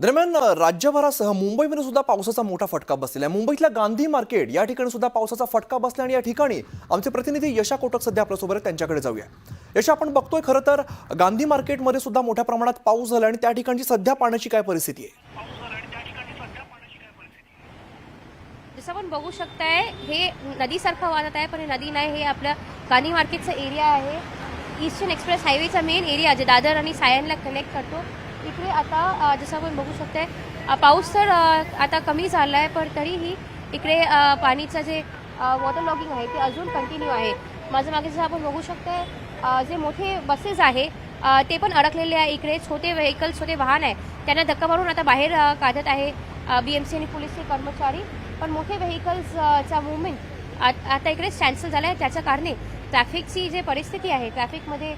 दरम्यान राज्यभरासह मुंबईमध्ये सुद्धा पावसाचा मोठा फटका बसलेला आहे। मुंबईतल्या गांधी मार्केट या ठिकाणी सुद्धा पावसाचा फटका बसला आणि या ठिकाणी आमचे प्रतिनिधी यशा कोटक सध्या आपल्यासोबत आहेत, त्यांच्याकडे जाऊया। यशा, आपण बघतोय खरं तर गांधी मार्केटमध्ये सुद्धा मोठ्या प्रमाणात पाऊस झाला आणि त्या ठिकाणची सध्या पाण्याची काय परिस्थिती आहे? जसं आपण बघू शकताय हे नदीसारखं वाहत आहे, पण हे नदी नाही, हे आपल्या गांधी मार्केटचा एरिया आहे। ईस्टर्न एक्सप्रेस हायवेचा मेन एरिया जे दादर आणि सायनला कनेक्ट करतो, इकडे आता जसं आपण बघू शकताय पाऊस तर आता कमी झाला आहे, पण तरीही इकडे पाणीचं जे वॉटर लॉगिंग आहे ते अजून कंटिन्यू आहे। माझ्या मागे जसं आपण बघू शकताय जे मोठे बसेस आहे ते पण अडकलेले आहे। इकडे छोटे व्हेकल्स, छोटे वाहन आहे, त्यांना धक्का मारून आता बाहेर काढत आहे BMC आणि पोलीसचे कर्मचारी। पण मोठे व्हेकल्सचा मूवमेंट आता इकडे स्टँडस्टिल झाला आहे। त्याच्या कारणे ट्रॅफिकची जे परिस्थिती आहे, ट्रॅफिकमध्ये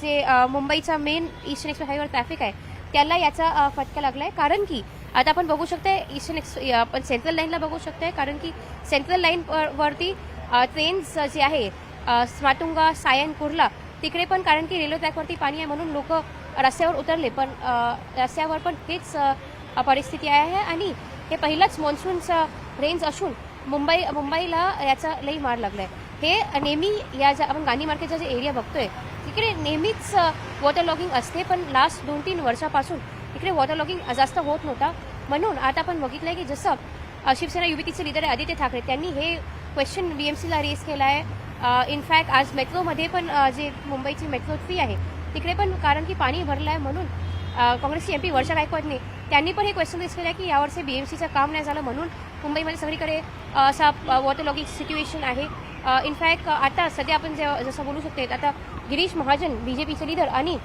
जे मुंबईचा मेन ईस्टर्न एक्सप्रेस हायवेवर ट्रॅफिक आहे त्याला याचा फटका लागला आहे। कारण की आता आपण बघू शकताय आपण सेंट्रल लाईनला बघू शकताय, कारण की सेंट्रल लाईन वरती ट्रेन्स जे आहे माटुंगा, सायन, कुर्ला तिकडे पण, कारण की रेल्वे ट्रॅकवरती पाणी आहे म्हणून लोक रस्त्यावर उतरले, पण रस्त्यावर पण हेच परिस्थिती आहे। आणि हे पहिलाच मॉन्सूनचा रेंज असून मुंबईला याचा लई मार लागला आहे। हे नेहमी या आपण गांधी मार्केटचा जे एरिया बघतोय तिकडे नेहमीच वॉटर लॉगिंग असते, पण लास्ट 2-3 वर्षापासून इकडे वॉटर लॉगिंग जास्त होत नव्हता। म्हणून आता आपण बघितलं आहे की जसं शिवसेना युतीचे लीडर आदित्य ठाकरे त्यांनी हे क्वेश्चन BMCला रेस केला आहे। इनफॅक्ट आज मेट्रोमध्ये पण जे मुंबईची मेट्रो 3 आहे तिकडे पण, कारण की पाणी भरलं आहे म्हणून काँग्रेसची MP वर्षा गायकवाडने त्यांनी पण हे क्वेश्चन रेस केलं आहे की यावर्षी BMCचं काम नाही झालं म्हणून मुंबईमध्ये सगळीकडे असा वॉटर लॉगिंग सिच्युएशन आहे। इनफॅक्ट आता सध्या आपण जसं बोलू शकते, आता गिरीश महाजन BJPचे लीडर आणि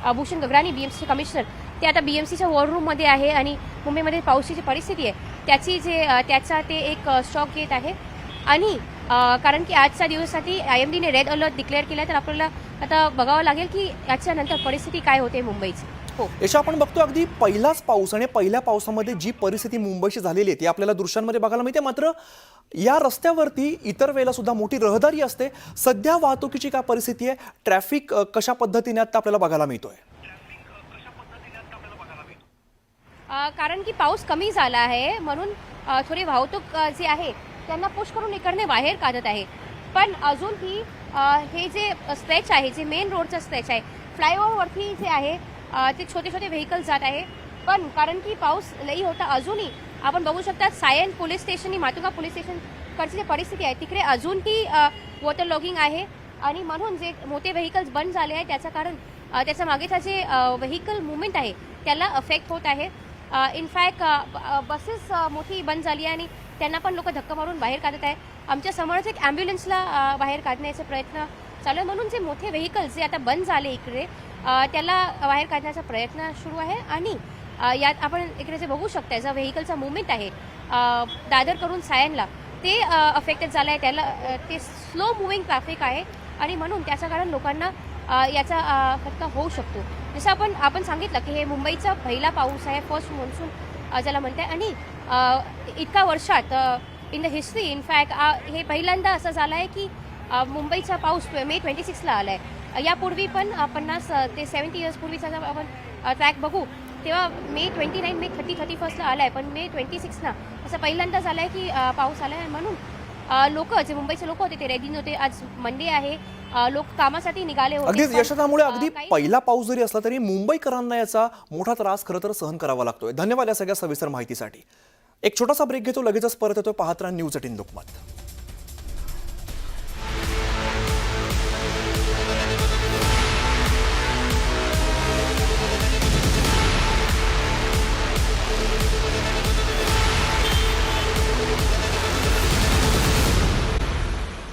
भूषण गगराणी BMCचे कमिशनर ते आता BMCच्या वॉर रूममध्ये आहे आणि मुंबईमध्ये पावसाची जी परिस्थिती आहे त्याचा ते एक स्टॉक घेत आहे। आणि कारण की आजच्या दिवसासाठी IMDने रेड अलर्ट डिक्लेअर केला आहे, तर आपल्याला आता बघावं लागेल की याच्यानंतर परिस्थिती काय होते मुंबईची। हो यशा, आपण बघतो अगदी पहिलाच पाऊस आणि पहिल्या पावसामध्ये जी परिस्थिती मुंबईची झालेली आहे ती आपल्याला दृश्यांमध्ये बघायला मिळते। मात्र या रस्त्यावरती इतर वेळेला सुद्धा मोठी रहदारी असते। सध्या वाहतुकीची काय परिस्थिती आहे, ट्रॅफिक कशा पद्धतीने आता आपल्याला बघायला मिळतोय? कारण की पाऊस कमी झाला आहे म्हणून थोडी वाहतूक जे आहे त्यांना पुश करून इकडे बाहेर काढत आहे। पण अजूनही हे जे स्ट्रेच आहे, जे मेन रोडचा स्ट्रेच आहे, फ्लायओव्हरवरती जे आहे ते छोटे छोटे व्हेकल्स जात आहे। पण कारण की पाऊस लई होता, अजूनही आपण बघू शकता सायन पोलीस स्टेशन आणि माटुंगा पोलीस स्टेशनकडची जी परिस्थिती आहे तिकडे अजूनही वॉटर लॉगिंग आहे आणि म्हणून जे मोठे व्हेकल्स बंद झाले आहे त्याचं कारण त्याच्या मागेचा जे व्हेकल मुवमेंट आहे त्याला अफेक्ट होत आहे। इनफॅक्ट बसेस मोठी बंद झाली आहे आणि त्यांना पण लोक धक्का मारून बाहेर काढत आहे। आमच्या समोरच एक ॲम्ब्युलन्सला बाहेर काढण्याचा प्रयत्न चालू आहे, म्हणून जे मोठे व्हेकल्स जे आता बंद झाले इकडे त्याला बाहेर काढण्याचा प्रयत्न सुरू आहे। आणि यात आपण इकडे जे बघू शकता जो व्हेकलचा मुवमेंट आहे दादर करून सायनला ते अफेक्टेड झालं आहे, त्याला ते स्लो मुव्हिंग ट्रॅफिक आहे आणि म्हणून त्याचं कारण लोकांना याचा फटका होऊ शकतो। जसं आपण सांगितलं की हे मुंबईचा पहिला पाऊस आहे, फर्स्ट मॉन्सून ज्याला म्हणते, आणि इतका वर्षात इन द हिस्ट्री इनफॅक्ट हे पहिल्यांदा असं झालं आहे की मुंबईचा पाऊस May 26ला आला आहे। यापूर्वी पण 50 ते 70 इयर्स पूर्वीचा जर आपण ट्रॅक बघू तेव्हा May 29, May 31ला आला आहे, पण May 26ला असं पहिल्यांदा झालं आहे की पाऊस आला आहे। म्हणून लोक जे मुंबईचे लोक होते ते रेडी नव्हते। आज मंडे आहे, लोक कामासाठी निघाले होते। अगदी यशा, त्यामुळे अगदी पहिला पाऊस जरी असला तरी मुंबईकरांना याचा मोठा त्रास खरं तर सहन करावा लागतोय। धन्यवाद या सगळ्या सविस्तर माहितीसाठी। एक छोटासा ब्रेक घेतो, लगेचच परत येतो। पाहत राहा न्यूज 18 लोकमत।